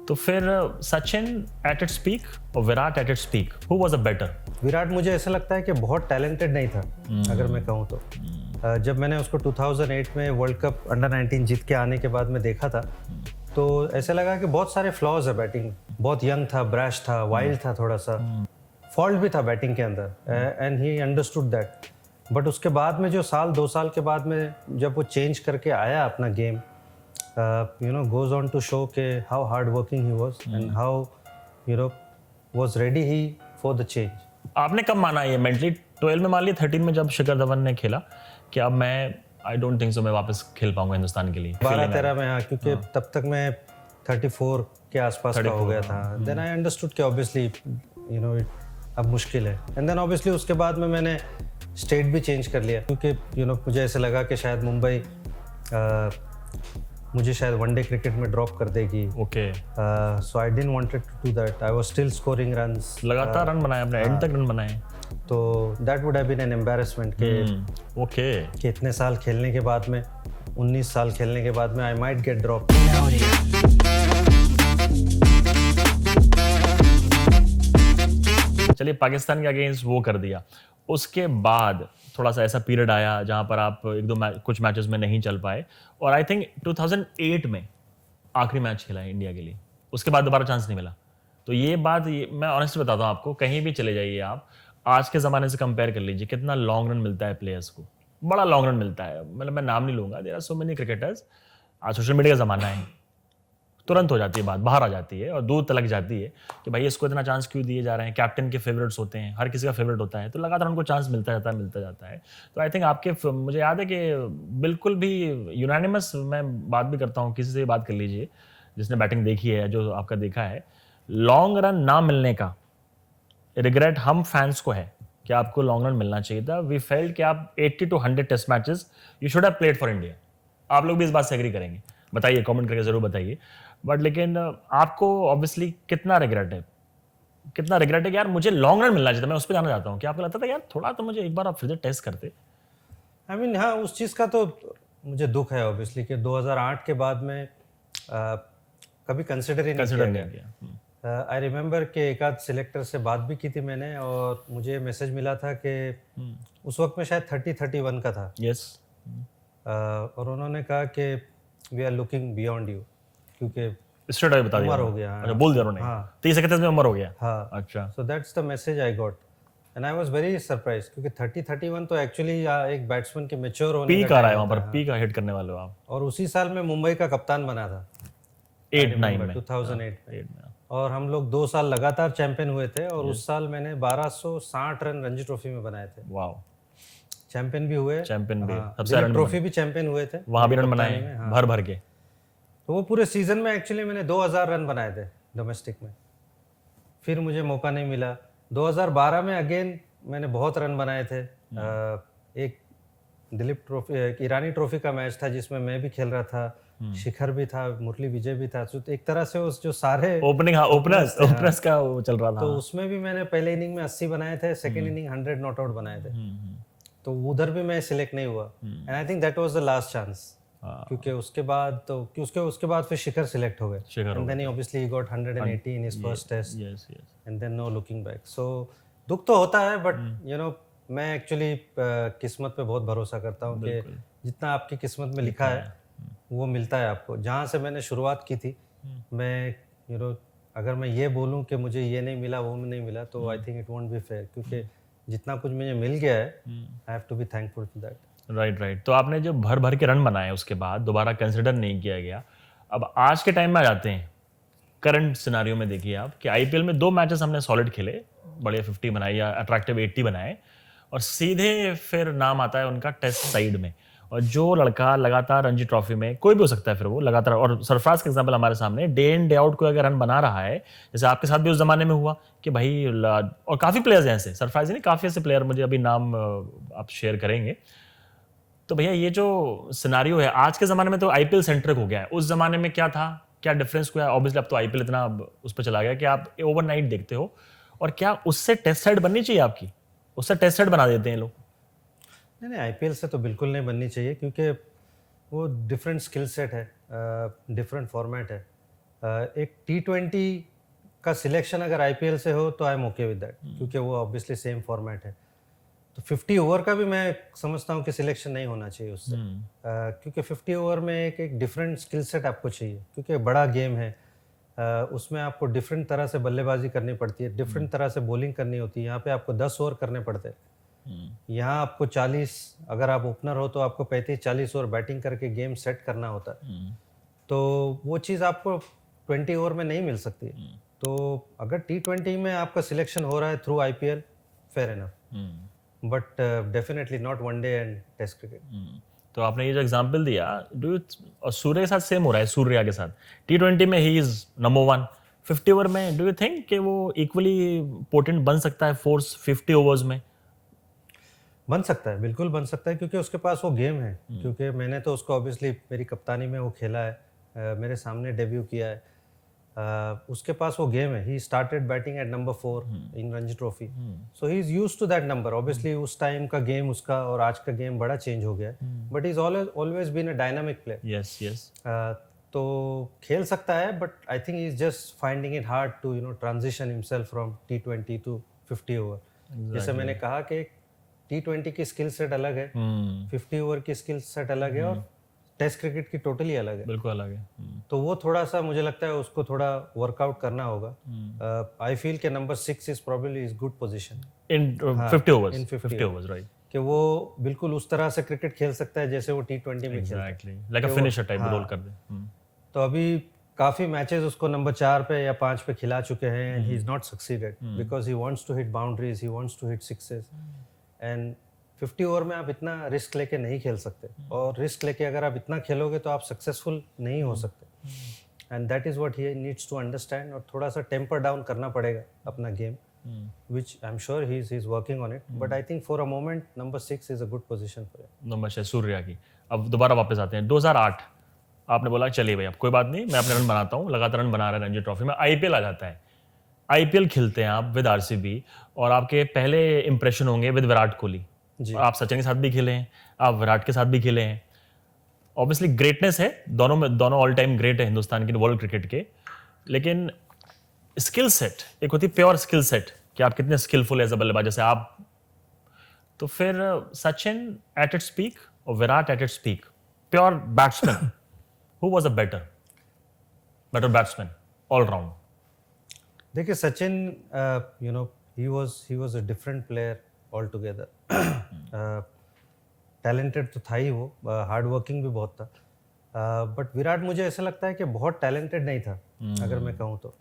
तो फिर Sachin eight its peak और Virat at its peak, who was a better? Virat मुझे ऐसा लगता है कि बहुत टैलेंटेड नहीं था, अगर मैं कहूँ तो। जब मैंने उसको 2008 में वर्ल्ड कप अंडर 19 जीत के आने के बाद में देखा था, तो ऐसा लगा कि बहुत सारे फ्लॉज है बैटिंग में। बहुत यंग था, ब्रैश था, वाइल्ड था, थोड़ा सा फॉल्ट भी था बैटिंग के अंदर, and he understood that. But उसके बाद में जो साल 2 साल के बाद में जब वो चेंज करके आया अपना game, goes on to show के how hard working he was and how was ready he for the change. आपने कब माना ये मेंटली? 12 में मान लिया, 13 में जब शिखर धवन ने खेला कि अब मैं आई डोंट थिंक सो मैं वापस खेल पाऊंगा हिंदुस्तान के लिए? 12-13 में, हाँ, क्योंकि तब तक मैं 34 के आसपास का हो गया था। देन आई अंडरस्टूड कि ऑब्वियसली अब मुश्किल है। एंड देन ऑब्वियसली उसके बाद में मैंने स्टेट भी चेंज कर लिया, क्योंकि मुझे ऐसे लगा कि शायद मुंबई मुझे शायद वनडे क्रिकेट में ड्रॉप कर देगी। Okay, so I didn't wanted to do that. I was still scoring runs, लगातार रन बनाए आपने, एंड तक रन बनाए। तो that would have been an embarrassment के ओके कि इतने साल खेलने के बाद में, 19 साल खेलने के बाद में आई माइट गेट ड्रॉप। चलिए, पाकिस्तान के अगेंस्ट वो कर दिया, उसके बाद थोड़ा सा ऐसा पीरियड आया जहां पर आप एक दो कुछ मैचेस में नहीं चल पाए, और आई थिंक 2008 में आखिरी मैच खेला है इंडिया के लिए, उसके बाद दोबारा चांस नहीं मिला। तो ये बात, ये मैं ऑनेस्टली बताता हूँ आपको, कहीं भी चले जाइए आप, आज के ज़माने से कंपेयर कर लीजिए, कितना लॉन्ग रन मिलता है प्लेयर्स को, बड़ा लॉन्ग रन मिलता है। मतलब मैं नाम नहीं लूँगा, there are so many cricketers, आज सोशल मीडिया का ज़माना है, तुरंत हो जाती है बात, बाहर आ जाती है और दूर तलक जाती है कि भाई इसको इतना चांस क्यों दिए जा रहे हैं। कैप्टन के फेवरेट्स होते हैं, हर किसी का फेवरेट होता है, तो लगातार उनको चांस मिलता जाता है। तो आई थिंक आपके, मुझे याद है कि बिल्कुल भी यूनानिमस, मैं बात भी करता हूँ, किसी से बात कर लीजिए जिसने बैटिंग देखी है, जो आपका देखा है, लॉन्ग रन ना मिलने का रिग्रेट हम फैंस को है कि आपको लॉन्ग रन मिलना चाहिए था। वी फेल्ट कि आप 80 to 100 test matches you should have played for India. आप लोग भी इस बात से एग्री करेंगे, बताइए, कमेंट करके जरूर बताइए। बट लेकिन आपको ऑब्वियसली कितना रिग्रेट है कि यार मुझे लॉन्ग रन मिलना चाहिए था। मैं उस पर जाना चाहता हूँ कि आपको लगता था यार थोड़ा तो मुझे एक बार आप फिर से टेस्ट करते। आई मीन, हाँ, उस चीज़ का तो मुझे दुख है ऑब्वियसली कि 2008 के बाद में कभी कंसिडर ही नहीं किया। आई रिमेंबर कि एक आध सिलेक्टर से बात भी की थी मैंने, और मुझे मैसेज मिला था कि उस वक्त में शायद 30-31 का था। यस। और उन्होंने कहा कि we are looking beyond you, क्योंकि स्ट्रेट अवे बता दिया, उम्र हो गया। अच्छा, बोल दिया उन्होंने। हाँ, 30 में उम्र हो गया। हाँ, अच्छा। So that's the message I got and I was very surprise, क्योंकि 30-31 तो एक्चुअली एक बैट्समैन के मैच्योर होने पीक आ रहा है, वहां पर पीक हिट करने वाले हो आप। और उसी साल में मुंबई का कप्तान बना था 2008 में, और हम लोग 2 साल लगातार चैंपियन हुए थे, और उस साल मैंने 1260 रन रणजी ट्रॉफी में बनाए थे। वाओ, चैंपियन भी हुए, सबसे ट्रॉफी भी चैंपियन हुए थे, वहां भी रन बनाए भर भर के। तो वो पूरे सीजन में एक्चुअली मैंने 2000 रन बनाए थे डोमेस्टिक में। फिर मुझे मौका नहीं मिला। 2012 में अगेन मैंने बहुत रन बनाए थे। एक दिलीप ट्रॉफी, एक ईरानी ट्रॉफी का मैच था जिसमें मैं भी खेल रहा था, शिखर भी था, मुरली विजय भी था। तो एक तरह से उस जो सारे ओपनर्स का वो चल रहा था, तो उसमें भी मैंने पहले इनिंग में 80 बनाए थे, सेकेंड इनिंग 100 नॉट आउट बनाए थे। तो उधर भी मैं सिलेक्ट नहीं हुआ, and I think that was the last chance, क्योंकि उसके बाद फिर शिखर सिलेक्ट हो गए, and then he obviously he got 180 in his first test, and then no looking back. So दुख तो होता है, बट मैं एक्चुअली किस्मत पे बहुत भरोसा करता हूँ कि जितना आपकी किस्मत में लिखा है वो मिलता है आपको। जहाँ से मैंने शुरुआत की थी, मैं अगर मैं ये बोलूँ कि मुझे ये नहीं मिला, वो नहीं मिला, तो I think it won't be fair, क्योंकि जितना कुछ मुझे मिल गया है, I have to be thankful for that. Right. तो आपने जो भर भर के रन बनाए उसके बाद दोबारा कंसिडर नहीं किया गया। अब आज के टाइम में आ जाते हैं, करंट सिनारियो में देखिए आप कि आईपीएल में 2 मैचेस हमने सॉलिड खेले, बढ़िया 50 बनाए या अट्रैक्टिव 80 बनाए, और सीधे फिर नाम आता है उनका टेस्ट साइड में। और जो लड़का लगातार रणजी ट्रॉफी में, कोई भी हो सकता है फिर वो लगातार, और सरफराज का एग्जांपल हमारे सामने, डे इन डे आउट कोई अगर रन बना रहा है, जैसे आपके साथ भी उस जमाने में हुआ कि भाई, और काफ़ी प्लेयर्स हैं ऐसे, सरफराज नहीं, काफ़ी ऐसे प्लेयर, मुझे अभी नाम आप शेयर करेंगे। तो भैया ये जो सिनारियो है आज के ज़माने में, तो आईपीएल सेंट्रिक हो गया है। उस ज़माने में क्या था, क्या डिफरेंस हुआ? ऑब्वियसली अब तो आईपीएल इतना उस पर चला गया कि आप ओवरनाइट देखते हो, और क्या उससे टेस्ट साइड बननी चाहिए आपकी? उससे टेस्ट साइड बना देते हैं लोग। नहीं, आईपीएल से तो बिल्कुल नहीं बननी चाहिए, क्योंकि वो डिफरेंट स्किल सेट है, डिफरेंट फॉर्मेट है। एक T20 का सिलेक्शन अगर IPL से हो तो I am okay with that, क्योंकि वो ऑब्वियसली सेम फॉर्मेट है। तो 50 ओवर का भी मैं समझता हूँ कि सिलेक्शन नहीं होना चाहिए उससे, क्योंकि 50 ओवर में एक डिफरेंट स्किल सेट आपको चाहिए, क्योंकि बड़ा गेम है। उसमें आपको डिफरेंट तरह से बल्लेबाजी करनी पड़ती है, डिफरेंट तरह से बॉलिंग करनी होती है। यहाँ पे आपको 10 ओवर करने पड़ते हैं, यहाँ आपको 40, अगर आप ओपनर हो तो आपको 35-40 ओवर बैटिंग करके गेम सेट करना होता है। तो वो चीज़ आपको 20 ओवर में नहीं मिल सकती। तो अगर T20 में आपका सिलेक्शन हो रहा है through IPL, fair enough, but definitely not one day and test cricket. तो आपने ये जो एग्जांपल दिया, और सूर्य के साथ सेम हो रहा है, सूर्या के साथ T20 में ही इज नंबर 1, 50 ओवर में डू यू थिंक कि वो इक्वली पोटेंट बन सकता है फोर्स 50 ओवर्स में? बन सकता है, बिल्कुल बन सकता है, क्योंकि उसके पास वो गेम है। क्योंकि मैंने तो उसको ऑब्वियसली मेरी कप्तानी में वो खेला है, मेरे सामने डेब्यू किया है। उसके पास वो गेम है। He started batting at number 4 in Ranji trophy, so he is used to that number. Obviously उस टाइम का गेम उसका और आज का गेम बड़ा चेंज हो गया है, but is always been a dynamic player. Yes yes. तो खेल सकता है, but I think he is just finding it hard to transition himself from T20 to 50 over. जैसे मैंने कहा कि T20 की स्किल सेट अलग है, 50 ओवर की स्किल सेट अलग है, और टेस्ट क्रिकेट की टोटली अलग है। बिल्कुल अलग है। तो वो थोड़ा सा मुझे लगता है उसको थोड़ा वर्कआउट करना होगा। आई फील के number 6 is probably is good position in 50 overs, in 50 overs, right. कि वो बिल्कुल उस तरह से क्रिकेट खेल सकता है जैसे वो T20 में खेलता है। Exactly, like a finisher type role कर दे। तो अभी काफी मैचेस उसको नंबर 4 पे या 5 पे खिला चुके हैं, and he is not succeeded because he wants to hit boundaries, he wants to hit sixes. And 50 over में आप इतना रिस्क लेके नहीं खेल सकते, और रिस्क लेके अगर आप इतना खेलोगे तो आप सक्सेसफुल नहीं हो सकते। And that is what he needs to understand, और थोड़ा सा टेम्पर डाउन करना पड़ेगा अपना game, which I'm sure he's working on it, but I think for a moment number 6 is a good position for him. Number 6 Surya की। अब दोबारा वापस आते हैं 2008। आपने बोला चलिए भाई अब कोई बात नहीं, मैं अपने रन बनाता हूँ, लगातार रन बना रहा है रणजी ट्रॉफी में, IPL आ जाता है। IPL खेलते हैं आप विद RCB, और आपके पहले इंप्रेशन होंगे विद विराट कोहली। आप सचिन के साथ भी खेले हैं, आप विराट के साथ भी खेले हैं। ऑब्वियसली ग्रेटनेस है दोनों में, दोनों ऑल टाइम ग्रेट है हिंदुस्तान के वर्ल्ड क्रिकेट के, लेकिन स्किल सेट एक होती है प्योर स्किल सेट कि आप कितने स्किलफुल एज अ बल्लेबाज, जैसे आप। तो फिर सचिन एट इट्स पीक और Virat at its peak, pure batsman, who was a better batsman all round? देखिए Sachin, he was a different player all together. Talented तो था ही वो, हार्ड वर्किंग भी बहुत था, बट विराट मुझे ऐसा लगता है कि बहुत टैलेंटेड नहीं था, अगर मैं कहूँ तो।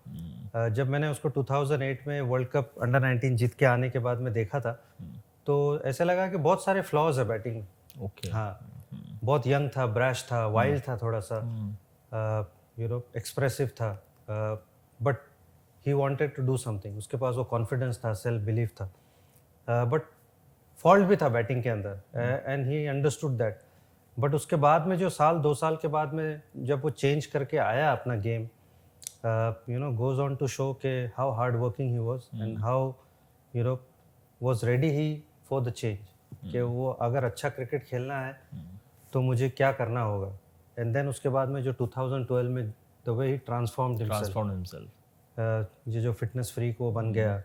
जब मैंने उसको 2008 में वर्ल्ड कप अंडर 19 जीत के आने के बाद में देखा था, तो ऐसा लगा कि बहुत सारे फ्लॉज है बैटिंग में। ओके। हाँ, बहुत यंग था, ब्रैश था, वाइल्ड था थोड़ा सा, एक्सप्रेसिव था, but he wanted to do something. उसके पास वो कॉन्फिडेंस था, सेल्फ बिलीफ था, बट फॉल्ट भी था बैटिंग के अंदर, and he understood that. But उसके बाद में जो 2 साल के बाद में जब वो चेंज करके आया अपना game, goes on to show के how hard working he was and how was ready he for the change, कि वो अगर अच्छा क्रिकेट खेलना है तो मुझे क्या करना होगा। एंड देन उसके बाद में जो 2012 में the way he transformed himself, ये जो फिटनेस फ्रीक वो बन गया।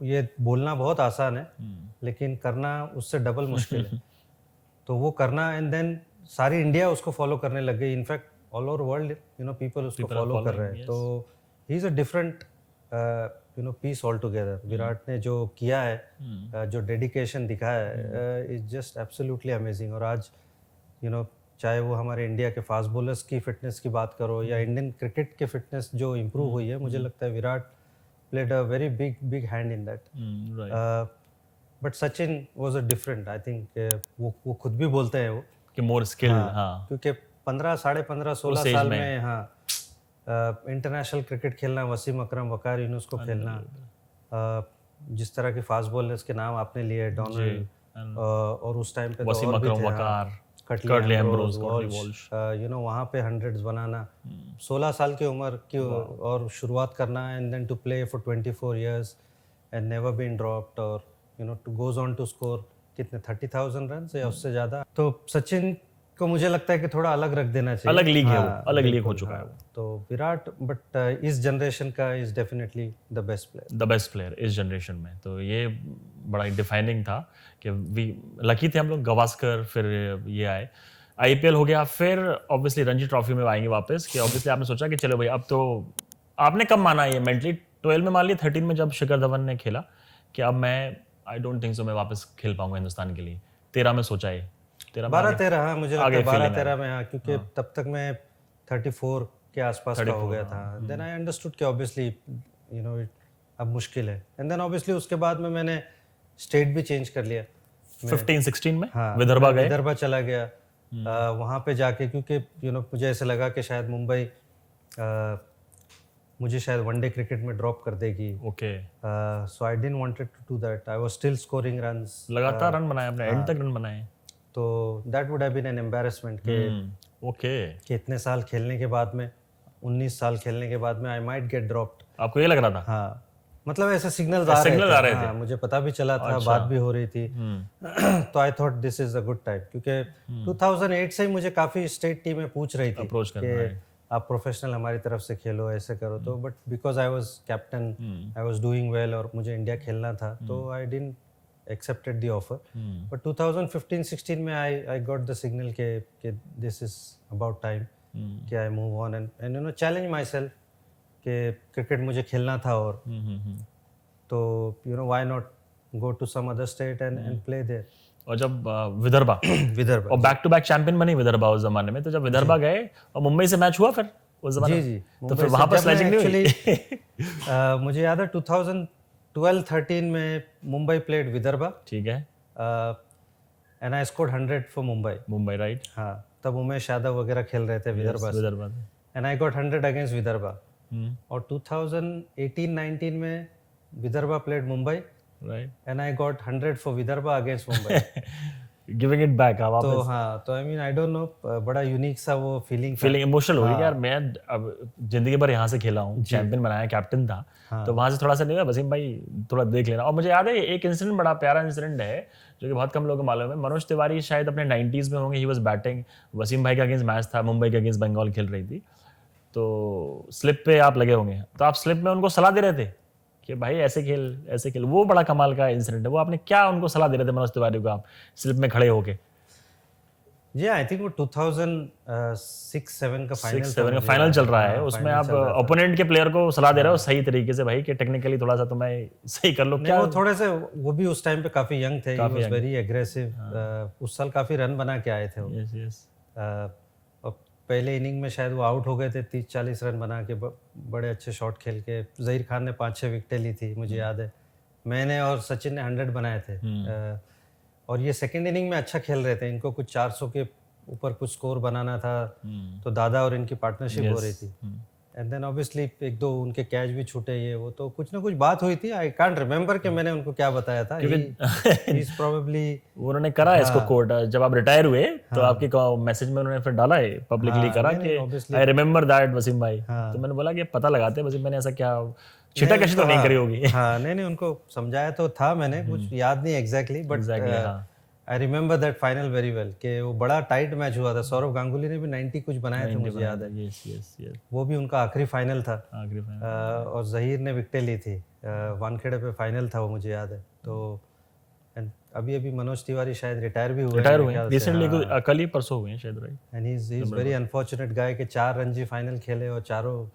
ये बोलना बहुत आसान है, लेकिन करना उससे डबल मुश्किल है। तो वो करना, एंड देन सारी इंडिया उसको फॉलो करने लग गई। In fact all over world people उसको फॉलो कर रहे हैं। तो he is a different piece all together. Virat ने जो किया है, जो डेडिकेशन दिखाया है, इज जस्ट एब्सोल्युटली अमेजिंग। और आज चाहे वो हमारे इंडिया के फास्ट बॉलर्स की फिटनेस की बात करो या इंडियन क्रिकेट की फिटनेस जो इम्प्रूव हुई है, मुझे लगता है Virat played a very big hand in that. But Sachin was a different, I think वो खुद भी बोलते हैं वो कि मोर स्किल। हाँ, क्योंकि 16 साल में हाँ इंटरनेशनल क्रिकेट खेलना, वसीम अकरम, वकार यूनुस को खेलना, जिस तरह के फास्ट बॉलर्स के नाम आपने लिए, डोनाल्ड, और उस टाइम पे वसीम अकरम, वकार, कटले एम्ब्रोज, वॉल्श, वहाँ पे हंड्रेड्स बनाना, 16 साल की उम्र की और शुरुआत करना, and then to play for 24 years and never been dropped, और to goes on to score कितने 30,000 रन या उससे ज़्यादा। तो सचिन को मुझे लगता है कि थोड़ा अलग रख देना चाहिए। अलग लीग है वो, हाँ, अलग लीग हो बिल्कुल, चुका है हाँ। वो। तो विराट बट इस जनरेशन का is definitely the best player. The best player इस जनरेशन में। तो ये बड़ा डिफाइनिंग था कि वी लकी थे हम लोग, गवास्कर फिर ये आए, आईपीएल हो गया, फिर ऑब्वियसली रणजी ट्रॉफी में आएंगे वापस कि ऑब्वियसली आपने सोचा कि चलो भाई अब तो, आपने कब माना ये मेंटली 12 में मान लिया, 13 में जब शिखर धवन ने खेला कि अब मैं आई डोंट थिंक सो मैं वापस खेल पाऊंगा हिंदुस्तान के लिए, 13 में सोचा है, 13 में 12-13, हाँ मुझे लगता आगे है feeling 12-13 में, हाँ, क्योंकि तब तक मैं 34 के आसपास का हो गया था। देन आई अंडरस्टूड कि ऑब्वियसली यू नो अब मुश्किल है। एंड देन ऑब्वियसली उसके बाद में मैंने स्टेट भी चेंज कर लिया। 15-16 में हाँ, विदर्भा मैं गए। विदर्भा चला गया। वहाँ पे जाके क्योंकि मुझे ऐसा लगा कि शायद मुंबई मुझे शायद वनडे क्रिकेट में ड्रॉप कर देगी। Okay, so I didn't wanted to do that. I was still scoring runs, लगातार रन बनाए अपने, एंड तक रन बनाए। तो that would have been an embarrassment okay, कि इतने साल खेलने के बाद में, 19 साल खेलने के बाद में आई माइट गेट ड्रॉप्ड। आपको ये लग रहा था? हाँ, मतलब ऐसे सिग्नल्स आ रहे थे। हाँ, मुझे पता भी चला था, बात भी हो रही थी। तो आई thought this is a good time, क्योंकि 2008 से ही मुझे काफी स्टेट टीमें पूछ रही थी अप्रोच करना कि है। आप प्रोफेशनल हमारी तरफ से खेलो, ऐसे करो। तो but because I was captain, I was doing well और मुझे इंडिया खेलना था, तो I didn't accepted the offer. But 2015-16 में I got the signal कि this is about time कि I move on and you know challenge myself कि cricket मुझे खेलना था, और तो you know why not go to some other state and play there. और जब विदर्भा विदर्भा, और बैक टू बैक चैंपियन बनी विदर्भा उस जमाने में, तो जब विदर्भा गए और मुंबई से मैच हुआ फिर उस जमाने जी, में, तो फिर वहां पर स्लेजिंग नहीं हुई? एक्चुअली मुझे याद है 2012-13 में मुंबई प्लेड विदर्भा, ठीक है, and I scored 100 for Mumbai, right, हाँ, तब उमेश यादव वगैरह खेल रहे थे विदर्भा से, Vidarbha and I got 100 against Vidarbha. और 2018-19 में Vidarbha played Mumbai, right, and I got 100 for Vidarbha against Mumbai. Giving it back आप तो हाँ, तो I mean I don't no, बड़ा यूनिक सा वो फीलिंग इमोशनल हो गई यार। मैं अब जिंदगी भर यहाँ से खेला हूँ, चैंपियन बनाया, कैप्टन था, तो वहां से थोड़ा सा नहीं हुआ वसीम भाई थोड़ा देख लेना। और मुझे याद है एक इंसिडेंट, बड़ा प्यारा इंसिडेंट है जो कि बहुत कम लोगों को मालूम है। मनोज तिवारी शायद अपने 90s में होंगे, ही वाज बैटिंग, वसीम भाई के अगेंस्ट मैच था, मुंबई के अगेंस्ट बंगाल खेल रही थी, तो स्लिप पे आप लगे होंगे, तो आप स्लिप में उनको सलाह दे रहे थे कि भाई ऐसे खेल, ऐसे खेल। वो बड़ा कमाल का इंसिडेंट है। वो आपने क्या उनको सलाह दे रहे थे मनोज तिवारी को, आप स्लिप में खड़े होके? जी, आई थिंक वो 2006-7 का फाइनल 6-7 का फाइनल चल रहा है, उसमें आप ओपोनेंट के प्लेयर को सलाह दे रहे हो सही तरीके से भाई कि टेक्निकली थोड़ा सा तुम्हें सही कर लो। क्या वो थोड़े से, वो भी उस टाइम पे काफी यंग थे, ही वाज वेरी एग्रेसिव। उस साल काफी रन बना के आए थे वो। यस यस, और पहले इनिंग में शायद वो आउट हो गए थे 30-40 रन बना के, बड़े अच्छे शॉट खेल के। जहीर खान ने 5-6 विकेटें ली थी, मुझे याद है। मैंने और सचिन ने 100 बनाए थे। और ये सेकंड इनिंग में अच्छा खेल रहे थे, इनको कुछ 400 के ऊपर कुछ स्कोर बनाना था, तो दादा और इनकी पार्टनरशिप हो रही थी। एंड देन ऑब्वियसली एक दो उनके कैच भी छूटे, ये वो, तो कुछ ना कुछ बात हुई थी। आई कांट रिमेम्बर कि मैंने उनको क्या बताया था। ही इज प्रोबेबली, उन्होंने करा इसको कोट, जब आप रिटायर हुए तो आपके मैसेज में उन्होंने फिर डाला है, पब्लिकली करा कि आई रिमेम्बर दैट वसीम भाई। तो मैंने बोला कि पता लगाते वसीम, मैंने ऐसा क्या छिटा कशी तो नहीं करी होगी। हाँ, नहीं, उनको समझाया तो था मैंने, कुछ याद नहीं exactly, but I remember that final very well कि वो बड़ा टाइट मैच हुआ था। सौरव गांगुली ने भी 90 कुछ बनाए थे, मुझे याद है। यस यस यस, वो भी उनका आखिरी फाइनल था, आखिरी फाइनल। और जहीर ने विकेटें ली थी, वानखेड़े पे फाइनल था वो, मुझे याद है। तो अभी मनोज तिवारी शायद रिटायर भी हुए रिसेंटली, कल ही परसों हुए हैं शायद, right. And he is very unfortunate guy के 4 रणजी फाइनल खेले और चारों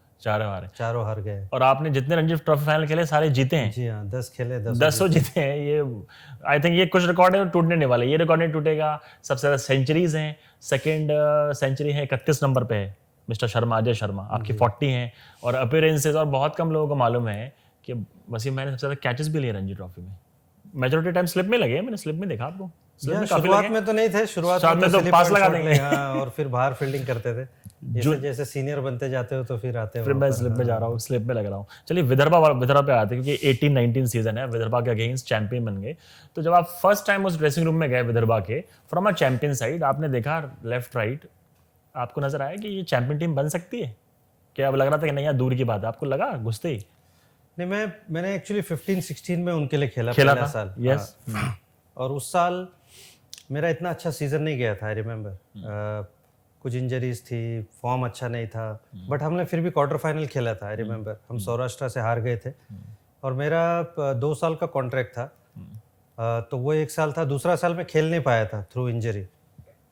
हार गए। और आपने जितने रणजी ट्रॉफी फाइनल खेले सारे जीते हैं। जी हाँ, 10 खेले, 10 जीते हैं। ये आई थिंक ये कुछ रिकॉर्ड है टूटने नहीं वाले, ये रिकॉर्ड नहीं टूटेगा। सबसे ज्यादा सेंचुरीज हैं, सेकंड सेंचुरी है 31 नंबर पे है मिस्टर शर्मा, अजय शर्मा, आपकी 40 हैं। और अपीयरेंसेस, और बहुत कम लोगों को मालूम है कि वसीम भाई ने सबसे ज्यादा कैचेस भी लिए रणजी ट्रॉफी में। मेजॉरिटी टाइम स्लिप में लगे, मैंने स्लिप में देखा आपको। शुरुआत में तो नहीं थे, शुरुआत में तो पास लगा देंगे, और फिर बाहर फील्डिंग करते थे। जैसे सीनियर बनते जाते हो तो फिर आते हो। फिर मैं स्लिप में जा रहा हूँ, स्लिप में लग रहा हूँ। चलिए विदर्भा पे आते हैं, क्योंकि 18-19 सीजन है, विदर्भा के अगेंस्ट चैंपियन बन गए। तो जब आप फर्स्ट टाइम उस ड्रेसिंग रूम में गए विदर्भा के, फ्रॉम अ चैंपियन साइड, आपने देखा लेफ्ट राइट, आपको नजर आया कि ये चैंपियन टीम बन सकती है? क्या अब लग रहा था कि नहीं यार दूर की बात है, आपको लगा घुसते ही? नहीं, मैंने एक्चुअली 15-16 में उनके लिए खेला था साल। यस। और उस साल मेरा इतना अच्छा सीजन नहीं गया था, आई रिमेम्बर। कुछ इंजरीज थी, फॉर्म अच्छा नहीं था, बट हमने फिर भी क्वार्टर फाइनल खेला था, आई रिमेम्बर। हम सौराष्ट्र से हार गए थे और मेरा 2 साल का कॉन्ट्रैक्ट था। तो वो 1 साल था, दूसरा साल में खेल नहीं पाया था थ्रू इंजरी,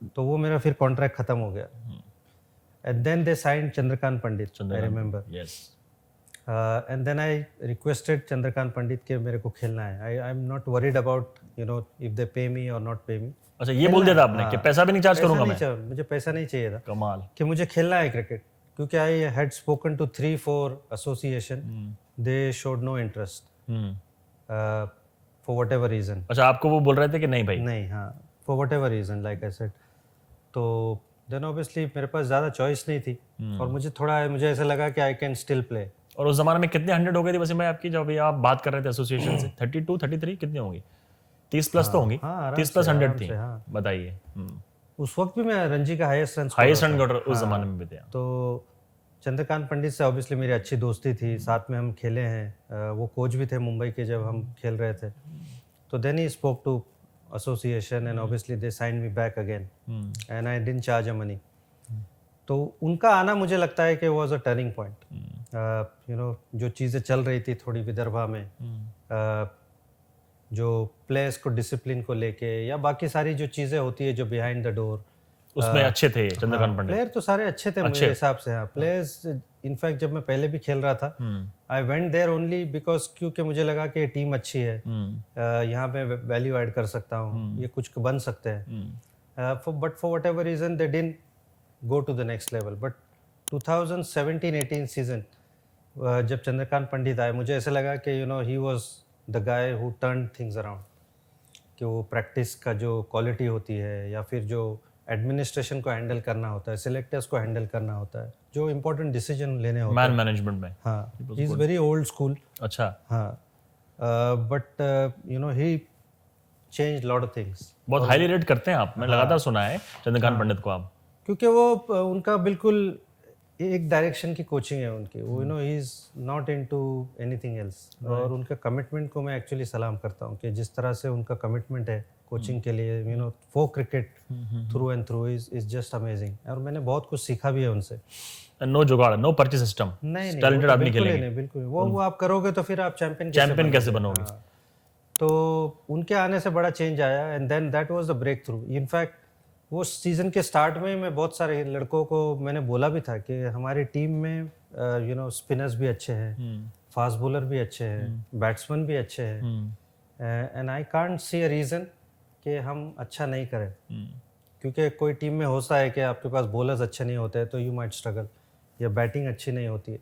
तो वो मेरा फिर कॉन्ट्रैक्ट खत्म हो गया। And then they signed Chandrakant Pandit, I remember. Yes, and then I requested Chandrakant Pandit के मेरे को खेलना है। I am not worried about if they pay me और नॉट पे मी। अच्छा ये बोल दिया था आपने कि पैसा भी नहीं चार्ज करूंगा मैं? मुझे पैसा नहीं चाहिए था कमाल। कि मुझे खेलना है क्रिकेट, क्योंकि I had spoken to 3-4 association, they showed no interest for whatever reason. अच्छा आपको वो बोल रहे थे कि नहीं भाई? नहीं, हाँ, for whatever reason, like I said. तो देन ऑब्वियसली मेरे पास ज़्यादा चॉइस नहीं थी और मुझे ऐसा लगा कि आई कैन स्टिल प्ले। और उस जमाने में कितने 100 हो गई थी वसीम भाई आपकी, जब आप बात कर रहे थे एसोसिएशन से? 32, 33 कितनी होंगी? 30 प्लस तो होंगी। हाँ, 30 प्लस 100 थी। हाँ। बताइए। उस वक्त भी मैं रणजी का हाईएस्ट रन उस जमाने में भी थे। तो चंद्रकांत पंडित से ऑब्वियसली मेरी अच्छी दोस्ती थी, साथ में हम खेले हैं। वो कोच भी थे मुंबई के जब हम खेल रहे थे। तो then he spoke to association and obviously they signed me back again and I didn't charge a money. तो उनका आना मुझे लगता है कि वाज अ टर्निंग पॉइंट। जो चीज़ें चल रही थी थोड़ी विदर्भा में, जो प्लेयर्स को डिसिप्लिन को लेके या बाकी सारी जो चीज़ें होती है जो बिहाइंड द डोर, उसमें अच्छे थे चंद्रकांत पंडित। प्लेयर तो सारे अच्छे थे मेरे हिसाब से। हाँ, प्लेयर्स इनफैक्ट जब मैं पहले भी खेल रहा था, I went there only because क्योंकि मुझे लगा कि टीम अच्छी है, यहाँ पे वैल्यू ऐड कर सकता हूँ, ये कुछ बन सकते हैं। But for whatever reason they didn't go to the next level. But 2017-18 season जब चंद्रकांत पंडित आए, मुझे ऐसा लगा कि he was the guy who turn things around. कि वो प्रैक्टिस का जो क्वालिटी होती है या फिर जो एडमिनिस्ट्रेशन को हैंडल करना होता है, सिलेक्टर्स को हैंडल करना होता है, जो इंपॉर्टेंट डिसीजन लेने होते हैं मैन मैनेजमेंट में। हाँ, he is very old school. अच्छा। हाँ, but he change lot of things. बहुत हाईली रेट करते हैं आप, मैं लगातार सुना है चंद्रकांत पंडित को आप। क्योंकि वो उनका बिल्कुल एक डायरेक्शन की कोचिंग है उनकी। वो ही is not into anything else. और उनका कमिटमेंट को मैं एक्चुअली सलाम करता हूँ कि जिस तरह से उनका कमिटमेंट है कोचिंग के लिए, for cricket through and through is just amazing. और मैंने बहुत कुछ सीखा भी है उनसे। नो जुगाड़, नो परचेज सिस्टम, नहीं, टैलेंटेड आदमी खेलेंगे। नहीं, बिल्कुल वो आप करोगे तो फिर आप चैंपियन कैसे बनोगे। तो उनके आने से बड़ा चेंज आया and then that was the breakthrough. In fact वो सीजन के स्टार्ट में मैं बहुत सारे लड़कों को मैंने बोला भी था कि हमारी टीम में स्पिनर्स भी अच्छे हैं, फास्ट बॉलर भी अच्छे हैं, बैट्समैन भी अच्छे हैं, and I can't see a reason कि हम अच्छा नहीं करें। क्योंकि कोई टीम में होता है कि आपके पास बॉलर्स अच्छे नहीं होते हैं तो यू माइट स्ट्रगल, या बैटिंग अच्छी नहीं होती है।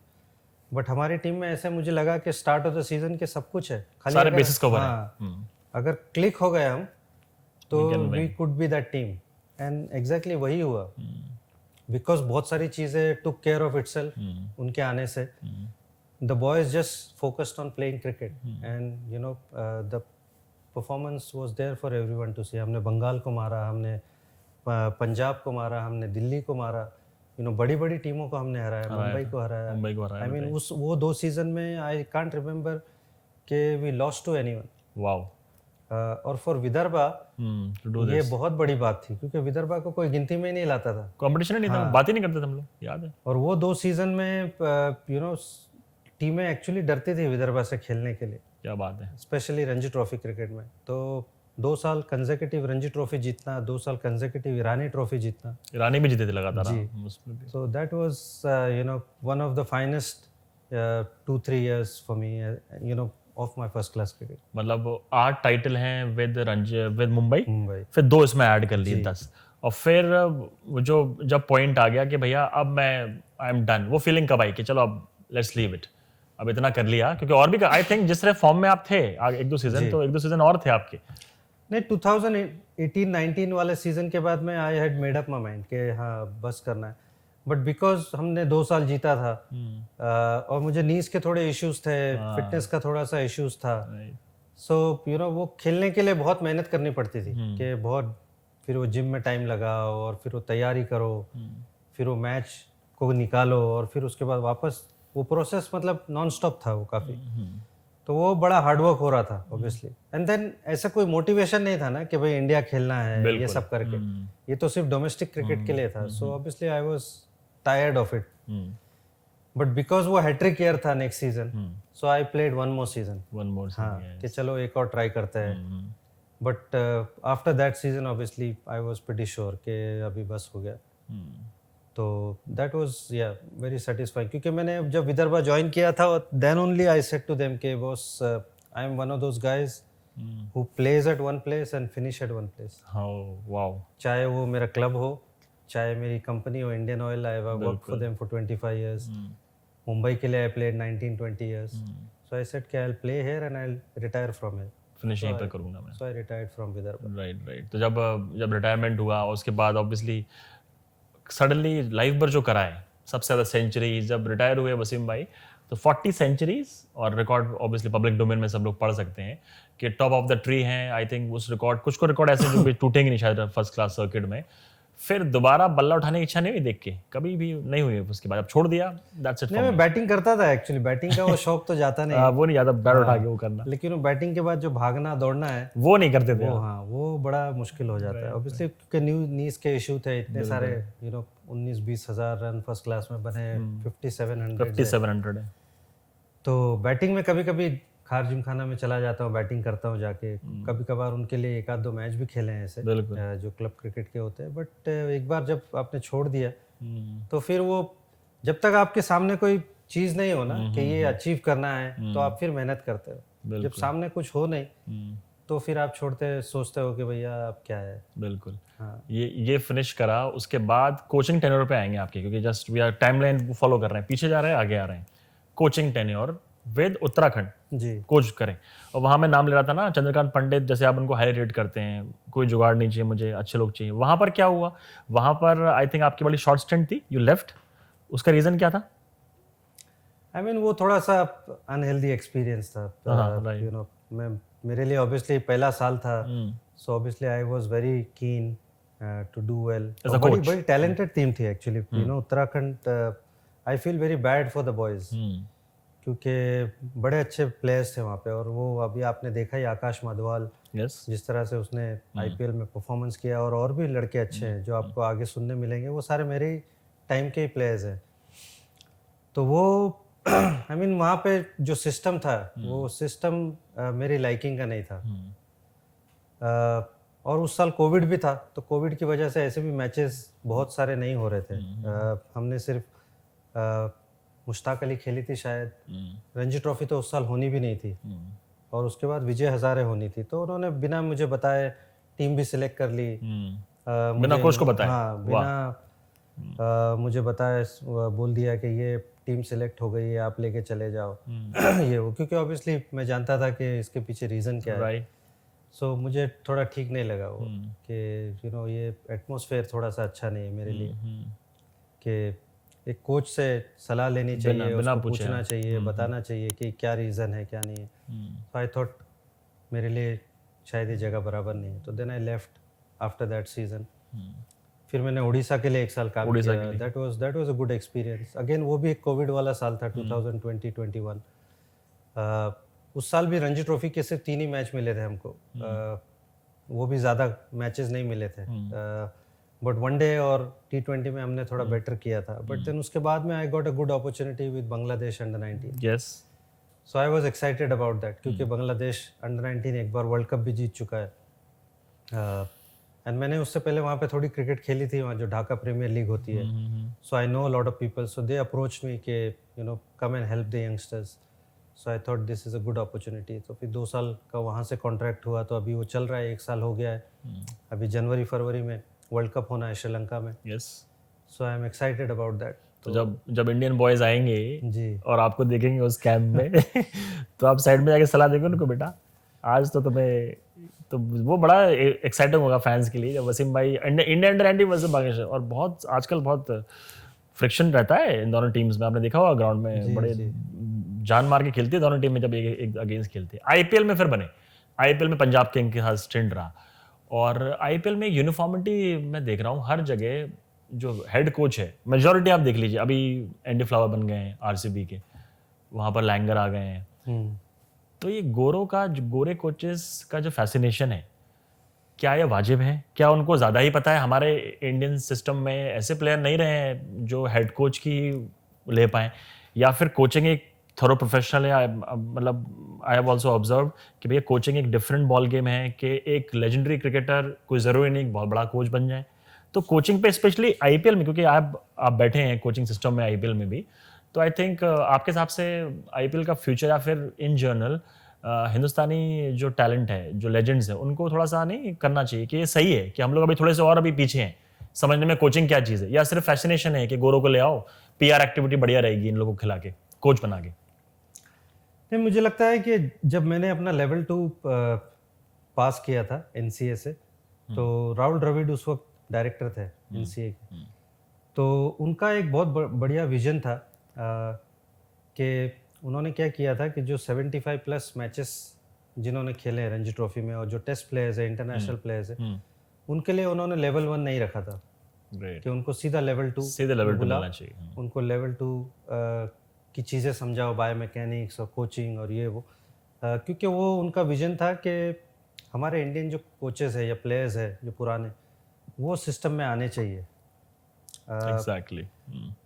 बट हमारी टीम में ऐसे मुझे लगा कि स्टार्ट ऑफ द सीजन के सब कुछ है, खाली सारे बेसिस कवर हैं। अगर क्लिक हो गए हम तो we could be that team. And exactly वही हुआ, बिकॉज बहुत सारी चीज़ें टुक केयर ऑफ इटसेल्फ उनके आने से। The boys just focused on playing cricket and the performance was there for everyone to see. हमने बंगाल को मारा, हमने पंजाब को मारा, हमने दिल्ली को मारा, बड़ी बड़ी टीमों को हमने हराया, मुंबई को हराया। आई मीन वो 2 सीजन में आई कांट रिमेम्बर कि we lost to anyone. Wow. और फॉर विदर्भा ये बहुत बड़ी बात थी, क्योंकि विदर्भा को कोई गिनती में ही नहीं लाता था, कंपटीशन नहीं था, बात ही नहीं करते थे हम लोग, याद है। और वो 2 सीजन में टीमें एक्चुअली डरती थी विदर्भा से खेलने के लिए। क्या बात है। स्पेशली रणजी ट्रॉफी क्रिकेट में तो 2 साल कंसेक्यूटिव रणजी ट्रॉफी जीतना, 2 साल कंसेक्यूटिव ईरानी ट्रॉफी जीतना। ईरानी भी जीते थे लगातार। So that was one of the finest 2-3 years for me of my first class cricket. मतलब 8 टाइटल हैं विद मुंबई, फिर 2 इसमें ऐड कर लिए 10, और फिर जो जब पॉइंट आ गया कि भैया अब मैं आई एम डन, वो फीलिंग कब आई कि चलो अब लेट्स लीव इट, अब इतना कर लिया? क्योंकि और भी आई थिंक जिस तरह फॉर्म में आप थे 1-2 सीजन, तो 1-2 सीजन और थे आपके। नहीं, 2018-19 वाले सीजन के बाद में I had made up my mind कि हाँ बस करना है। बट बिकॉज हमने 2 साल जीता था और मुझे नीज के थोड़े इश्यूज थे, फिटनेस का थोड़ा सा इश्यूज था, सो वो खेलने के लिए बहुत मेहनत करनी पड़ती थी कि बहुत, फिर वो जिम में टाइम लगा और फिर वो तैयारी करो, फिर वो मैच को निकालो और फिर उसके बाद वापस वो प्रोसेस, मतलब नॉन स्टॉप था वो काफ़ी। तो वो बड़ा हार्ड वर्क हो रहा था ऑब्वियसली, एंड देन ऐसा कोई मोटिवेशन नहीं था ना कि भाई इंडिया खेलना है ये सब करके, ये तो सिर्फ डोमेस्टिक क्रिकेट के लिए था. So obviously I was tired of it, but because वो हैट्रिक ईयर था next season, so I played one more season. हाँ, कि चलो एक और ट्राई करते हैं. But after that season obviously I was pretty sure कि अभी बस हो गया. तो that was yeah very satisfying, क्योंकि मैंने जब विदर्भा ज्वाइन किया था then only I said to them के boss I M one of those guys who plays at one place and finish at one place. Wow. चाहे वो मेरा क्लब हो, चाहे मेरी कंपनी हो Indian Oil, I have worked for them for 25 years. Mumbai के लिए I played 19-20 years. So I said कि I will play here and I will retire from here. Finish यहीं पे करूंगा मैं. So I retired from Vidarbha. Right. तो जब retirement हुआ उसके बाद ऑब्वियसली सडनली लाइफ भर जो कराए सबसे ज़्यादा सेंचुरीज, जब रिटायर हुए वसीम भाई तो 40 सेंचुरीज, और रिकॉर्ड ऑब्वियसली पब्लिक डोमेन में सब लोग पढ़ सकते हैं कि टॉप ऑफ द ट्री हैं. आई थिंक उस रिकॉर्ड कुछ को रिकॉर्ड ऐसे जो भी टूटेंगे नहीं शायद फर्स्ट क्लास सर्किट में. फिर दोबारा बल्ला उठाने की इच्छा नहीं हुई देख के, कभी भी नहीं हुई उसके बाद, अब छोड़ दिया. That's it. नहीं, मैं बैटिंग करता था एक्चुअली, बैटिंग का वो शौक तो जाता नहीं. वो नहीं, ज्यादा बैट उठा के वो करना, लेकिन वो बैटिंग के बाद जो भागना दौड़ना है वो नहीं करते थे. वो हाँ, वो बड़ा मुश्किल हो जाता है ऑब्वियसली, क्योंकि नीज के इशू थे इतने सारे. 19-20 हज़ार रन फर्स्ट क्लास में बने, 5700 है. तो बैटिंग में कभी कभी खार जिमखाना में चला जाता हूँ, बैटिंग करता हूँ जाके. कभी कभार उनके लिए एक आध दो मैच भी खेले हैं ऐसे जो क्लब क्रिकेट के होते हैं. बट एक बार जब आपने छोड़ दिया तो फिर वो, जब तक आपके सामने कोई चीज़ नहीं हो ना कि ये अचीव करना है, तो आप फिर मेहनत करते हो. जब सामने कुछ हो नहीं तो फिर आप सोचते हो कि भैया अब क्या है. बिल्कुल. हाँ. ये फिनिश करा, उसके बाद कोचिंग टेन्योर पे आएंगे आपके, क्योंकि just we are timeline follow कर रहे हैं, पीछे जा रहे हैं आगे आ रहे हैं. कोचिंग टेन्योर विद उत्तराखंड जी कोच करें, और वहाँ मैं नाम ले रहा था ना चंद्रकांत पंडित, जैसे आप उनको हाई रेट करते हैं, कोई जुगाड़ नहीं चाहिए मुझे, अच्छे लोग चाहिए. वहाँ पर क्या हुआ? वहाँ पर आई थिंक आपकी बड़ी शॉर्ट स्टेंट थी, यू लेफ्ट. उसका रीज़न क्या था? आई मीन वो थोड़ा सा अनहेल्दी एक्सपीरियंस था. मेरे लिए ऑब्वियसली पहला साल था, so obviously I was very keen to do well. बड़ी टैलेंटेड टीम थी actually. Uttarakhand, I feel very bad for the boys, क्योंकि बड़े अच्छे प्लेयर्स थे वहाँ पे. और वो अभी आपने देखा ही आकाश माधवाल, जिस तरह से उसने आईपीएल में परफॉर्मेंस किया, और भी लड़के अच्छे हैं जो आपको आगे सुनने मिलेंगे, वो सारे मेरे टाइम के ही प्लेयर्स हैं. तो वो आई मीन वहाँ पे जो सिस्टम था, वो सिस्टम मेरी लाइकिंग का नहीं था. और उस साल कोविड भी था, तो कोविड की वजह से ऐसे भी मैचेस बहुत सारे नहीं हो रहे थे. हमने सिर्फ मुश्ताक अली खेली थी शायद, रणजी ट्रॉफी तो उस साल होनी भी नहीं थी, और उसके बाद विजय हजारे होनी थी. तो उन्होंने बिना मुझे बताए टीम भी सिलेक्ट कर ली, बिना कोच को बताए. हाँ, बिना मुझे बताए बोल दिया कि ये टीम सिलेक्ट हो गई है, आप लेके चले जाओ. ये वो, क्योंकि ऑब्वियसली मैं जानता था कि इसके पीछे रीज़न क्या है. सो मुझे थोड़ा ठीक नहीं लगा वो, कि ये एटमॉस्फेयर थोड़ा सा अच्छा नहीं है मेरे लिए, कि एक कोच से सलाह लेनी चाहिए, उसको पूछना चाहिए, बताना चाहिए कि क्या रीज़न है क्या नहीं है. सो आई थॉट मेरे लिए शायद ये जगह बराबर नहीं है. तो then I left after that season. फिर मैंने उड़ीसा के लिए एक साल काम किया. That was a good experience. Again वो भी एक कोविड वाला साल था, 2020-21. उस साल भी रणजी ट्रॉफी के सिर्फ 3 ही मैच मिले थे हमको. वो भी ज़्यादा मैचेस नहीं मिले थे. बट वनडे और T20 में हमने थोड़ा बेटर किया था. बट देन उसके बाद में I got a good opportunity with Bangladesh under-19. Yes. So I was excited about that, क्योंकि बांग्लादेश अंडर-19 एक बार वर्ल्ड कप भी जीत चुका है. एंड मैंने उससे पहले वहाँ पे थोड़ी क्रिकेट खेली थी, वहाँ जो ढाका प्रीमियर लीग होती है. So I know a lot of people, so they approach me कि come and help the youngsters. So I thought this is a good opportunity. तो फिर 2 साल का वहाँ से कॉन्ट्रैक्ट हुआ, तो अभी वो चल रहा है, 1 साल हो गया है. अभी जनवरी-फरवरी में वर्ल्ड कप होना है श्रीलंका में. Yes. So I am excited about that. तो जब इंडियन बॉयज आएंगे जी और आपको देखेंगे उस कैंप में तो आप साइड में जाके सलाह देंगे उनको, बेटा आज तो तुम्हें, तो वो बड़ा एक्साइटिंग होगा फैंस के लिए जब वसीम भाई इंडिया अंडर-19 वर्सेस बांग्लादेश. और बहुत आजकल बहुत फ्रिक्शन रहता है इन दोनों टीम्स में, आपने देखा होगा ग्राउंड में, बड़े जान मार के खेलती है दोनों टीम में जब एक अगेंस्ट खेलती है. आईपीएल में फिर बने, आईपीएल में पंजाब किंग के साथ स्टिंट रहा, और आईपीएल में यूनिफॉर्मिटी मैं देख रहा हूँ हर जगह. जो हेड कोच है, मेजॉरिटी आप देख लीजिए, अभी एंडी फ्लावर बन गए हैं आरसीबी के, वहाँ पर लैंगर आ गए हैं. तो ये गोरे कोचेस का जो फैसिनेशन है, क्या ये वाजिब है? क्या उनको ज़्यादा ही पता है? हमारे इंडियन सिस्टम में ऐसे प्लेयर नहीं रहे हैं जो हेड कोच की ले पाएँ, या फिर कोचिंग एक थोरो प्रोफेशनल है। मतलब आई हैव आल्सो ऑब्जर्व्ड कि भैया कोचिंग एक डिफरेंट बॉल गेम है, कि एक लेजेंडरी क्रिकेटर कोई ज़रूरी नहीं बहुत बड़ा कोच बन जाए। तो कोचिंग पे स्पेशली आईपीएल में, क्योंकि आप बैठे हैं कोचिंग सिस्टम में आईपीएल में भी, तो आई थिंक आपके हिसाब से आईपीएल का फ्यूचर या फिर इन जनरल हिंदुस्तानी जो टैलेंट है, जो लेजेंड्स हैं, उनको थोड़ा सा नहीं करना चाहिए कि ये सही है कि हम लोग अभी थोड़े से और अभी पीछे हैं समझने में कोचिंग क्या चीज़ है, या सिर्फ फैसिनेशन है कि गोरों को ले आओ, पीआर एक्टिविटी बढ़िया रहेगी इन लोगों को खिला के कोच बना के? नहीं, मुझे लगता है कि जब मैंने अपना लेवल 2 पास किया था एनसीए से, तो राहुल द्रविड़ उस वक्त डायरेक्टर थे एनसीए के। तो उनका एक बहुत बढ़िया विजन था कि उन्होंने क्या किया था कि जो 75 प्लस मैचेस जिन्होंने खेले हैं रणजी ट्रॉफी में, और जो टेस्ट प्लेयर्स है, इंटरनेशनल प्लेयर्स है, उनके लिए उन्होंने लेवल 1 नहीं रखा था कि उनको सीधा लेवल 2 मिलना चाहिए। उनको लेवल 2 की चीज़ें समझाओ, बायोमैकेनिक्स और कोचिंग और ये वो, क्योंकि वो उनका विजन था कि हमारे इंडियन जो कोचेस है या प्लेयर्स है जो पुराने, वो सिस्टम में आने चाहिए। एग्जैक्टली।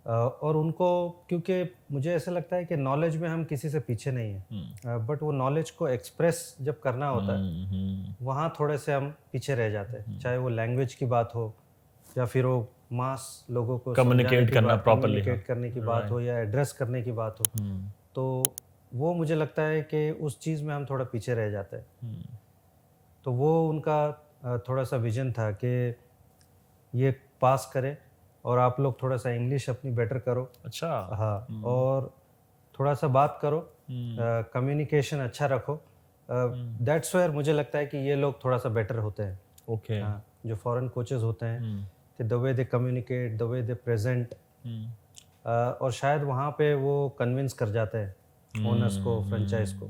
और उनको, क्योंकि मुझे ऐसा लगता है कि नॉलेज में हम किसी से पीछे नहीं हैं, बट वो नॉलेज को एक्सप्रेस जब करना होता है वहाँ थोड़े से हम पीछे रह जाते हैं, चाहे वो लैंग्वेज की बात हो या फिर वो मास लोगों को कम्युनिकेट करना प्रॉपर्ली करने की बात हो या एड्रेस करने की बात हो, तो वो मुझे लगता है कि उस चीज़ में हम थोड़ा पीछे रह जाते हैं। तो वो उनका थोड़ा सा विजन था कि ये पास करें और आप लोग थोड़ा सा इंग्लिश अपनी बेटर करो। अच्छा। हाँ, और थोड़ा सा बात करो, कम्युनिकेशन अच्छा रखो। दैट्स वेयर मुझे लगता है कि ये लोग थोड़ा सा बेटर होते हैं। ओके। हाँ, जो फॉरेन कोचेस होते हैं, कि the way they communicate, the way they present, और शायद वहाँ पे वो कन्विंस कर जाते हैं ओनर्स को, फ्रेंचाइज को।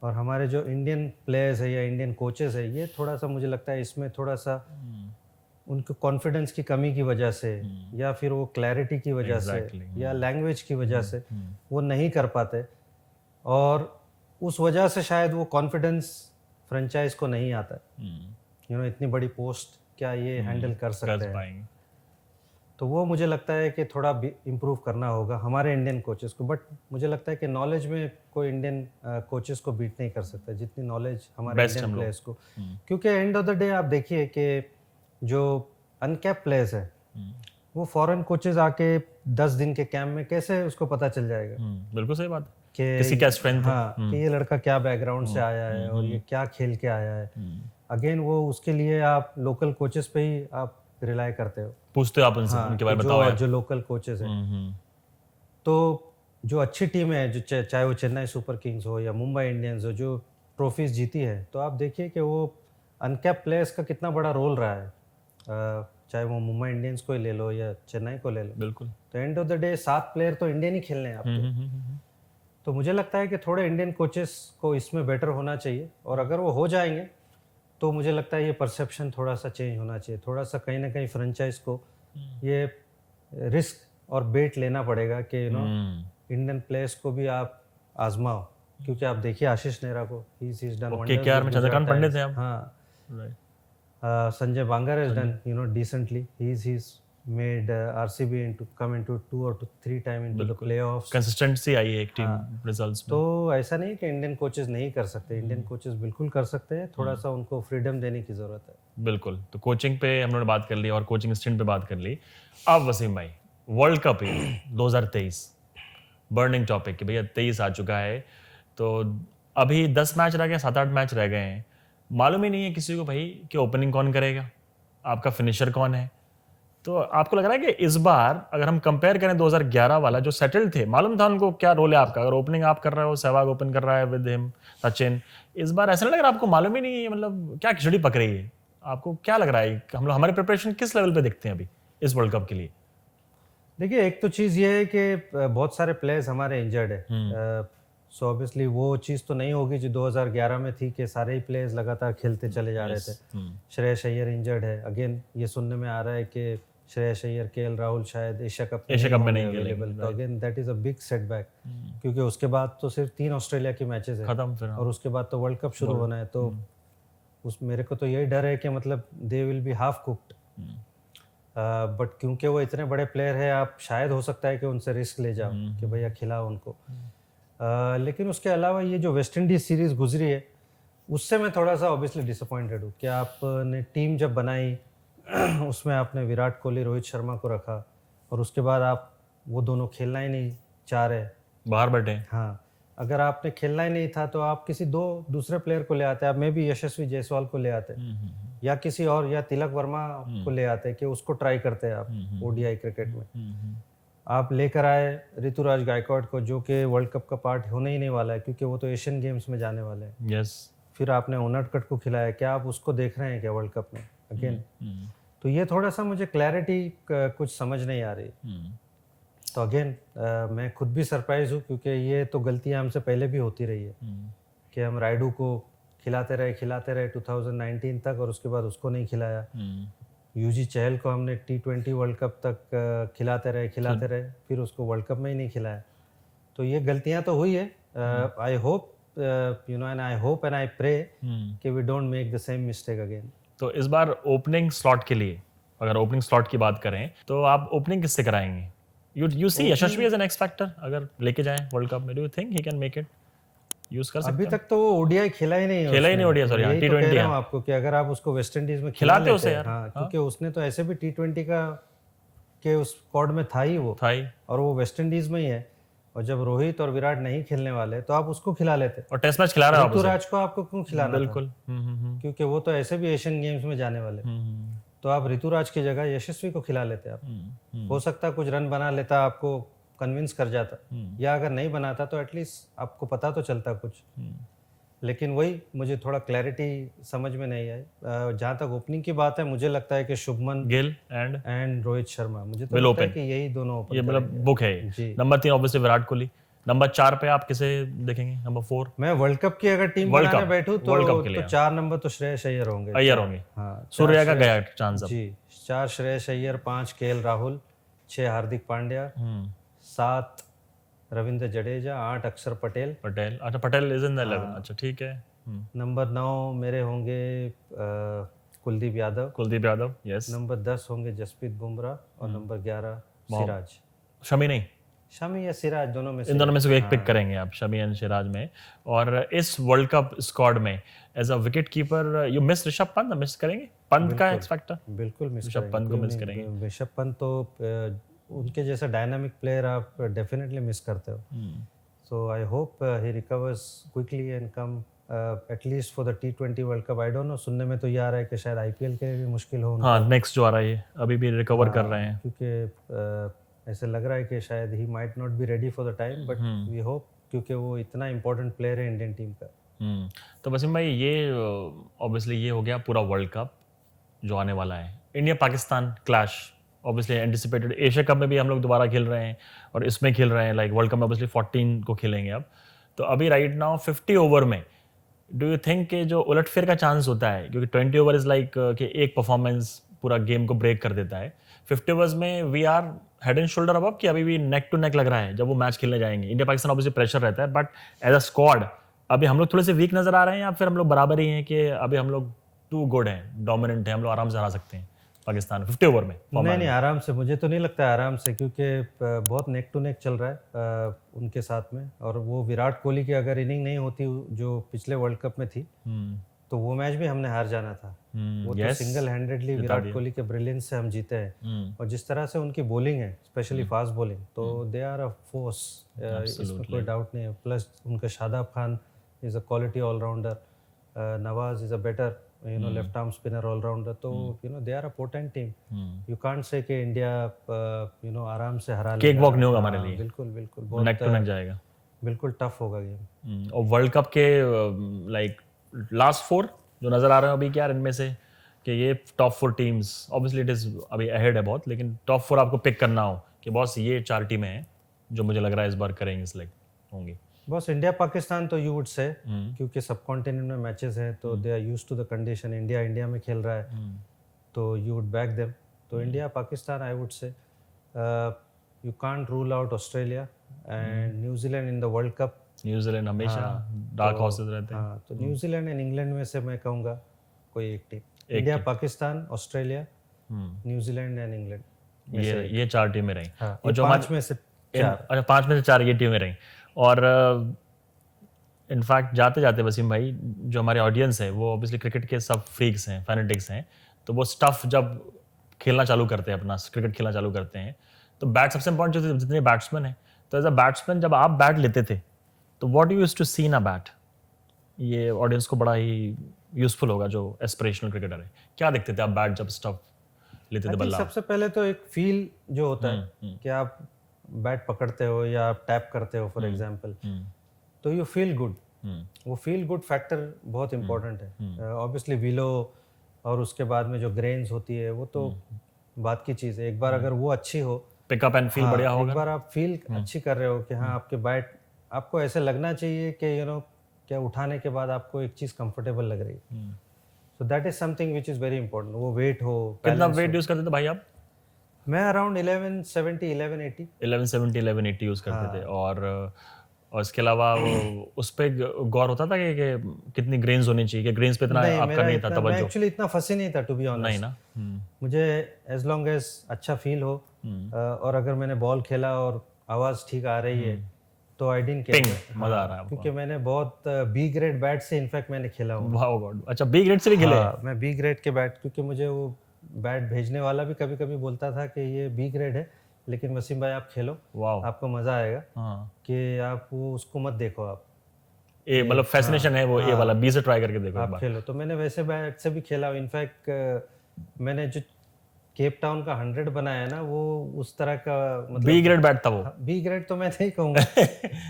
और हमारे जो इंडियन प्लेयर्स है या इंडियन कोचेस है, ये थोड़ा सा मुझे लगता है इसमें थोड़ा सा उनको कॉन्फिडेंस की कमी की वजह से या फिर वो क्लैरिटी की वजह से या लैंग्वेज की वजह से वो नहीं कर पाते, और उस वजह से शायद वो कॉन्फिडेंस फ्रेंचाइज को नहीं आता। इतनी बड़ी पोस्ट क्या ये हैंडल कर सकते हैं? तो वो मुझे लगता है कि थोड़ा इम्प्रूव करना होगा हमारे इंडियन कोचेस को। बट मुझे लगता है कि नॉलेज में कोई इंडियन कोचेस को बीट नहीं कर सकता जितनी नॉलेज हमारे इंडियन प्लेयर्स को, क्योंकि एंड ऑफ द डे आप देखिए कि जो अनकैप प्लेयर्स है वो फॉरेन कोचेस आके 10 दिन के कैंप में कैसे उसको पता चल जाएगा? बिल्कुल सही बात कि किसी का स्ट्रेंथ है। हाँ, कि ये लड़का क्या बैकग्राउंड से आया है और ये क्या खेल के आया है। अगेन वो उसके लिए आप लोकल कोचेस पे ही आप रिलाई करते हो, पूछते हो आप उनसे। हाँ, उनके बारे में बताओ जो लोकल कोचेस हैं। तो जो अच्छी टीम है, जो चाहे वो चेन्नई सुपर किंग्स हो या मुंबई इंडियंस हो, जो ट्रॉफीज जीती है, तो आप देखिए कि वो अनकैप प्लेयर्स का कितना बड़ा रोल रहा है, चाहे वो मुंबई इंडियंस को ही ले लो या चेन्नई को ले लो। बिल्कुल। तो end of the day 7 player तो इंडियन ही खेलने हैं आपके। तो मुझे लगता है कि थोड़े इंडियन कोचेस को इसमें बेटर होना चाहिए, और अगर वो हो जाएंगे तो मुझे लगता है ये परसेप्शन थोड़ा सा चेंज होना चाहिए। थोड़ा सा कहीं ना कहीं फ्रेंचाइज को ये रिस्क और बेट लेना पड़ेगा कि इंडियन प्लेयर्स को भी आप आजमाओ, क्योंकि आप देखिए आशीष नेहरा को, he is done wonders. KKR में चंद्रकांत पंडित हैं। हाँ, Sanjay Bangar has done decently. He's made RCB come into 2 or 3 time into the playoffs. Consistency आई है एक टीम रिजल्ट्स में। तो ऐसा नहीं कि इंडियन कोचेस नहीं कर सकते, इंडियन कोचेस बिल्कुल कर सकते हैं, थोड़ा सा उनको फ्रीडम देने की जरूरत है। बिल्कुल। तो कोचिंग पे हम लोगों ने बात कर ली और कोचिंग स्टैंड पे बात कर ली। अब वसीम भाई, वर्ल्ड कप 2023 बर्निंग टॉपिक कि भैया 23 आ चुका है, तो अभी 10 मैच रह गए, 7-8 मैच रह गए हैं। मालूम ही नहीं है किसी को भाई कि ओपनिंग कौन करेगा, आपका फिनिशर कौन है। तो आपको लग रहा है कि इस बार अगर हम कंपेयर करें 2011 वाला जो सेटल्ड थे, मालूम था उनको क्या रोल है आपका, अगर ओपनिंग आप कर रहे हो, सहवाग ओपन कर रहा है विद हिम, सचिन, इस बार ऐसा नहीं लग रहा आपको मालूम ही नहीं है, मतलब क्या खिचड़ी पक रही है? आपको क्या लग रहा है हम लोग हमारे प्रिपरेशन किस लेवल पे दिखते हैं अभी इस वर्ल्ड कप के लिए? देखिए, एक तो चीज़ ये है कि बहुत सारे प्लेयर्स हमारे इंजर्ड है, सो ऑब्वियसली वो चीज़ तो नहीं होगी जो 2011 में थी कि सारे ही प्लेयर्स लगातार खेलते चले जा रहे थे। श्रेयस अय्यर इंजर्ड है, अगेन ये सुनने में आ रहा है कि श्रेयस अय्यर, केएल राहुल शायद एशिया कप में नहीं अवेलेबल, तो again that is a big setback, क्योंकि उसके बाद तो सिर्फ 3 ऑस्ट्रेलिया की मैचेस है खत्म फिर। और उसके बाद तो वर्ल्ड कप शुरू होना है, तो उस मेरे को तो यही डर है कि मतलब they will be half cooked, but क्योंकि वो इतने बड़े प्लेयर है, आप शायद हो सकता है कि उनसे रिस्क ले जाओ कि भैया खिलाओ उनको। लेकिन उसके अलावा ये जो वेस्ट इंडीज सीरीज गुजरी है उससे मैं थोड़ा सा ऑब्वियसली डिसअपॉइंटेड हूँ कि आपने टीम जब बनाई उसमें आपने विराट कोहली, रोहित शर्मा को रखा और उसके बाद आप वो दोनों खेलना ही नहीं चाह रहे, बाहर बैठे। हाँ, अगर आपने खेलना ही नहीं था तो आप किसी दूसरे प्लेयर को ले आते, आप मे भी यशस्वी जायसवाल को ले आते या किसी और, या तिलक वर्मा को ले आते कि उसको ट्राई करते हैं आप ओडीआई क्रिकेट में। आप लेकर आए ऋतुराज गायकवाड को, जो कि वर्ल्ड कप का पार्ट होने ही नहीं वाला है क्योंकि वो तो एशियन गेम्स में जाने वाले हैं। यस। फिर आपने उनडकट को खिलाया, क्या आप उसको देख रहे हैं क्या वर्ल्ड कप में अगेन? तो ये थोड़ा सा मुझे क्लैरिटी कुछ समझ नहीं आ रही। तो अगेन मैं खुद भी सरप्राइज हूँ क्योंकि ये तो गलतियाँ हमसे पहले भी होती रही है कि हम राइडू को खिलाते रहे 2019 तक और उसके बाद उसको नहीं खिलाया। यूजी चहल को हमने T20 वर्ल्ड कप तक खिलाते रहे, फिर उसको वर्ल्ड कप में ही नहीं खिलाया। तो ये गलतियां तो हुई है। I hope and I hope and I pray कि we don't make the same mistake again. तो इस बार ओपनिंग स्लॉट के लिए, अगर ओपनिंग स्लॉट की बात करें तो आप ओपनिंग किससे कराएंगे? You see Yashasvi as an X factor, अगर लेके जाएं वर्ल्ड कप में, do you think he can make it? Use कर सकते अभी तक तो वो ओडीआई खेला ही नहीं है, ओडीआई, सॉरी, यही तो कह रहा हूं आपको कि अगर आप उसको वेस्ट इंडीज में खिलाते उसे यार, हाँ, क्योंकि उसने तो ऐसे भी T20 का के उस स्क्वाड में था ही वो, और वो वेस्ट इंडीज में ही है, और जब रोहित और विराट नहीं खेलने वाले तो आप उसको खिला लेते, और टेस्ट मैच खिला रहा है ऋतुराज को आपको क्यों खिलाना? बिल्कुल। क्योंकि वो तो ऐसे भी एशियन गेम्स में जाने वाले, तो आप ऋतुराज की जगह यशस्वी को खिला लेते आप, हो सकता कुछ रन बना लेता, आपको कन्विंस कर जाता, या अगर नहीं बनाता तो एटलीस्ट आपको पता तो चलता कुछ। लेकिन वही मुझे थोड़ा क्लैरिटी समझ में नहीं आई। जहाँ तक ओपनिंग की बात है, मुझे लगता है कि शुभमन गिल एंड रोहित शर्मा, मुझे तो लगता है कि यही दोनों ओपन, ये मतलब बुक है। Number 3 obviously Virat Kohli. Number 4 पे आप किसे देखेंगे? नंबर 4 मैं वर्ल्ड कप की अगर टीम बनाने बैठूं तो 4 नंबर तो श्रेयस अय्यर होंगे। हाँ, सूर्या का गया चांस जी। 4 श्रेयस अय्यर, 5 केएल राहुल, 6 हार्दिक पांड्या, 7 रविंद्र जडेजा, 8 अक्षर पटेल। अच्छा, पटेल इज इन द 11। अच्छा, ठीक है। नंबर 9 मेरे होंगे कुलदीप यादव। यस। नंबर 10 होंगे जसप्रीत बुमराह और नंबर 11 सिराज। शमी या सिराज, दोनों में से एक पिक करेंगे आप, शमी एंड सिराज में। और इस वर्ल्ड कप स्क्वाड में as a wicket keeper you miss Rishabh Pant, miss करेंगे? पंत का एक्स फैक्टर बिल्कुल मिस ऋषभ पंत को मिस करेंगे। ऋषभ पंत तो उनके जैसा डायनामिक प्लेयर आप डेफिनेटली मिस करते हो। So I hope he recovers quickly and come at least for the T20 world cup. I don't know, सुनने में तो ये आ रहा है कि शायद IPL के लिए भी मुश्किल हो। हाँ, नेक्स्ट जो आ रहा है अभी भी रिकवर कर रहे हैं, क्योंकि ऐसे लग रहा है कि शायद he might not be ready for the time, but we hope, क्योंकि वो इतना इंपॉर्टेंट प्लेयर है इंडियन टीम का। तो वसीम भाई, ये ऑब्वियसली ये हो गया पूरा वर्ल्ड कप जो आने वाला है। India Pakistan clash obviously anticipated. Asia cup में भी हम लोग दोबारा खेल रहे हैं और इसमें खेल रहे हैं, लाइक वर्ल्ड कप में ऑब्वियसली 14 को खेलेंगे अब। तो अभी राइट नाउ 50 ओवर में डू यू थिंक कि जो उलटफेर का चांस होता है, क्योंकि 20 ओवर इज लाइक कि एक परफॉर्मेंस पूरा गेम को ब्रेक कर देता है, 50 ओवर्स में we are head and shoulder above, कि अभी भी नेक टू नेक लग रहा है जब वो मैच खेलने जाएंगे? इंडिया पाकिस्तान ऑब्वियसली प्रेशर रहता है, बट एज अ स्क्वाड अभी हम लोग थोड़े से वीक नजर आ रहे हैं, या फिर हम लोग बराबर ही हैं कि अभी हम लोग टू गुड हैं, डोमिनेंट हैं, हम लोग आराम से हरा सकते हैं पाकिस्तान 50 ओवर में? नहीं, आराम से, मुझे तो नहीं लगता है आराम से, क्योंकि बहुत नेक टू नेक चल रहा है उनके साथ में। और वो विराट कोहली की अगर इनिंग नहीं होती जो पिछले वर्ल्ड कप में थी, तो वो मैच भी हमने हार जाना था। वो तो सिंगल हैंडेडली विराट कोहली के ब्रिलियंस से हम जीते हैं। और जिस तरह से उनकी बॉलिंग है, स्पेशली फास्ट बॉलिंग, तो दे आर अ फोर्स, इसमें कोई डाउट नहीं है। प्लस उनका Shadab Khan is a quality all rounder, Nawaz is a better left arm spinner all rounder, तो they are a potent team. You can't say कि इंडिया आराम से हरा लेगा। केक वॉक नहीं होगा हमारे लिए। बिल्कुल नेक टू नेक जाएगा, बिल्कुल टफ होगा गेम। और वर्ल्ड कप के लाइक लास्ट 4 जो नजर आ रहे हैं अभी, क्या इनमें से कि ये top 4 teams, obviously it is अभी अहेड है बहुत, लेकिन टॉप 4 आपको पिक करना हो कि बॉस ये 4 टीमें हैं जो मुझे लग रहा है इस बार करेंगे, सिलेक्ट होंगी? बस इंडिया पाकिस्तान तो यू वुड से, क्योंकि सब कॉन्टिनेंट में मैचेस हैं, तो they are used to the condition. India में खेल रहा है, तो यू वुड बैक देम। तो India Pakistan I would say you can't rule out Australia and New Zealand in the world cup. New Zealand हमेशा डार्क हॉर्सेस रहते हैं। हाँ, तो न्यूजीलैंड एंड इंग्लैंड में से मैं कहूँगा कोई एक team, India Pakistan Australia New Zealand and England. ये 4 टीमें रही। हाँ, और जो 5 में से 4। अच्छा, 5 में से 4 ये टीमें रही। और इनफैक्ट जाते जाते वसीम भाई, जो हमारे ऑडियंस है वो ऑब्वियसली क्रिकेट के सब फ्रीक्स हैं, फैनेटिक्स हैं, तो वो स्टफ जब खेलना चालू करते हैं, अपना क्रिकेट खेलना चालू करते हैं, तो बैट सबसे इंपॉर्टेंट जो जितने बैट्समैन हैं, तो एज अ बैट्समैन जब आप बैट लेते थे तो what you used to see in a bat, ये ऑडियंस को बड़ा ही यूजफुल होगा जो एस्पिरेशनल क्रिकेटर है। क्या देखते थे आप बैट जब स्टफ लेते थे बल्ला? सबसे पहले तो एक फील जो होता है कि आप बैट पकड़ते हो या आप टैप करते हो फॉर एग्जांपल, तो यू फील गुड। वो फील गुड फैक्टर बहुत इंपॉर्टेंट है। ऑब्वियसली विलो और उसके बाद में जो ग्रेन्स होती है वो तो बात की चीज़ है। एक बार अगर वो अच्छी हो, पिकअप एंड फील बढ़िया होगा। एक बार आप फील अच्छी कर रहे हो कि हाँ आपके बैट, आपको ऐसे लगना चाहिए कि क्या उठाने के बाद आपको एक चीज़ कंफर्टेबल लग रही है। So that is something which is very important. वो वेट हो, कितना वेट यूज करते थे भाई आप? मैं अराउंड 1170 1180 1170 1180 यूज करते थे। और इसके अलावा वो उस पे गौर होता था कि कितनी ग्रेन्स होनी चाहिए, कि ग्रेन्स पे इतना आपका नहीं था मैं तवज्जो? एक्चुअली इतना फंसी नहीं था टू बी ऑनेस्ट। नहीं ना। मुझे एज लॉन्ग एज अच्छा फील हो और अगर मैंने बॉल खेला और आवाज़ ठीक आ रही है तो आई डिडंट केयर। मजा आ रहा है क्योंकि मैंने बहुत बी ग्रेड बैट से इनफैक्ट मैंने खेला हूँ। वाह गॉड, अच्छा बी ग्रेड से भी खेले? मैं बी ग्रेड के बैट, क्योंकि मुझे वो बैट भेजने वाला भी कभी कभी बोलता था कि ये बी ग्रेड है, लेकिन वसीम भाई आप खेलो, आपको मजा आएगा। कि आप वो उसको मत देखो, आप ए मतलब फैसिनेशन है वो ए वाला, बी से ट्राई करके देखो आप खेलो। तो मैंने वैसे बैट से भी खेला। इनफैक्ट मैंने जो केप टाउन का 100 बनाया ना, वो उस तरह का मतलब बी ग्रेड बैट था वो? बी ग्रेड तो मैं नहीं कहूँगा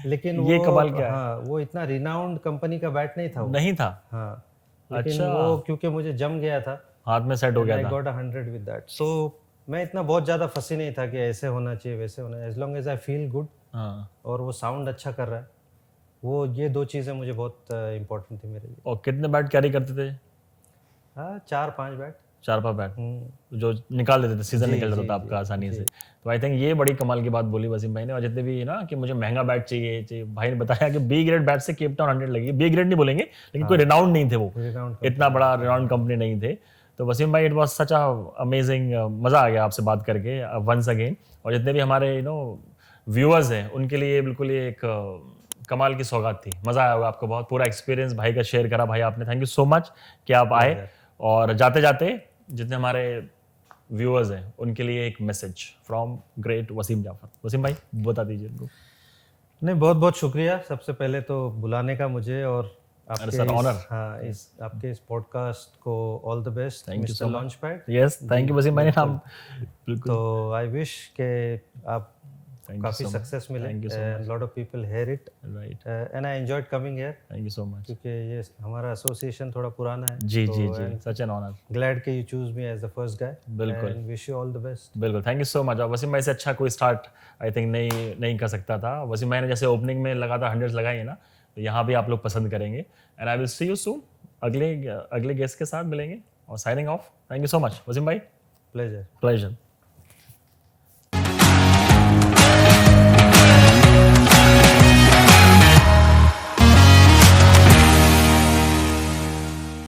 लेकिन ये वो कमाल क्या है? हाँ, वो इतना रिनाउंड कंपनी का बैट नहीं था वो। नहीं था? हाँ, लेकिन वो क्योंकि मुझे जम गया था, हाथ में सेट हो गया था। I got 100 with that. So मैं इतना बहुत ज़्यादा फंसी नहीं था कि ऐसे होना चाहिए वैसे होना है। As long as I feel good और वो साउंड अच्छा कर रहा है, वो ये 2 चीज़ें मुझे बहुत इंपॉर्टेंट थी मेरे लिए। और कितने बैट कैरी करते थे? हाँ, 4-5 बैट। 4-5 बैट जो निकाल देते थे, सीजन निकल जाता था आपका आसानी से। तो आई थिंक ये बड़ी कमाल की बात बोली वसीम भाई ने। और जितने भी ना कि मुझे महंगा बैट चाहिए, भाई ने बताया कि बी ग्रेड बैट से केप टाउन 100 लगी। बी ग्रेड नहीं बोलेंगे, लेकिन कोई रिनाउंड नहीं थे वो, इतना बड़ा रिनाउंड कंपनी नहीं थे। तो वसीम भाई, it was such a amazing, मज़ा आ गया आपसे बात करके वंस अगेन। और जितने भी हमारे व्यूअर्स हैं उनके लिए बिल्कुल ये एक कमाल की सौगात थी। मज़ा आया होगा आपको बहुत। पूरा एक्सपीरियंस भाई का शेयर करा भाई आपने। थैंक यू सो मच कि आप आए। और जाते जाते जितने हमारे व्यूअर्स हैं उनके लिए एक message from great Wasim Jaffer. Wasim भाई बता दीजिए उनको। नहीं, बहुत बहुत शुक्रिया सबसे पहले तो बुलाने का मुझे, और आपके इस पॉडकास्ट को all the best mister Launchpad. Yes, thank you Wasim भाई। हम तो आई विश के आप काफी सक्सेस मिले and lot of people hear it, right, and I enjoyed coming here. Thank you so much. क्योंकि ये हमारा एसोसिएशन थोड़ा पुराना है। जी जी जी, सच एन ऑनर। ग्लैड के you choose me as the first guy. बिल्कुल, and wish you all the best. बिल्कुल, थैंक यू सो मच। और वसीम भाई से अच्छा कोई स्टार्ट आई थिंक नहीं कर सकता था। वसीम भाई ने जैसे ओपनिंग में लगातार 100 लगाई है ना, तो यहाँ भी आप लोग पसंद करेंगे। And I will see you soon. अगले गेस्ट के साथ मिलेंगे। और signing off. Thank you so much Wasim भाई। प्लेजर।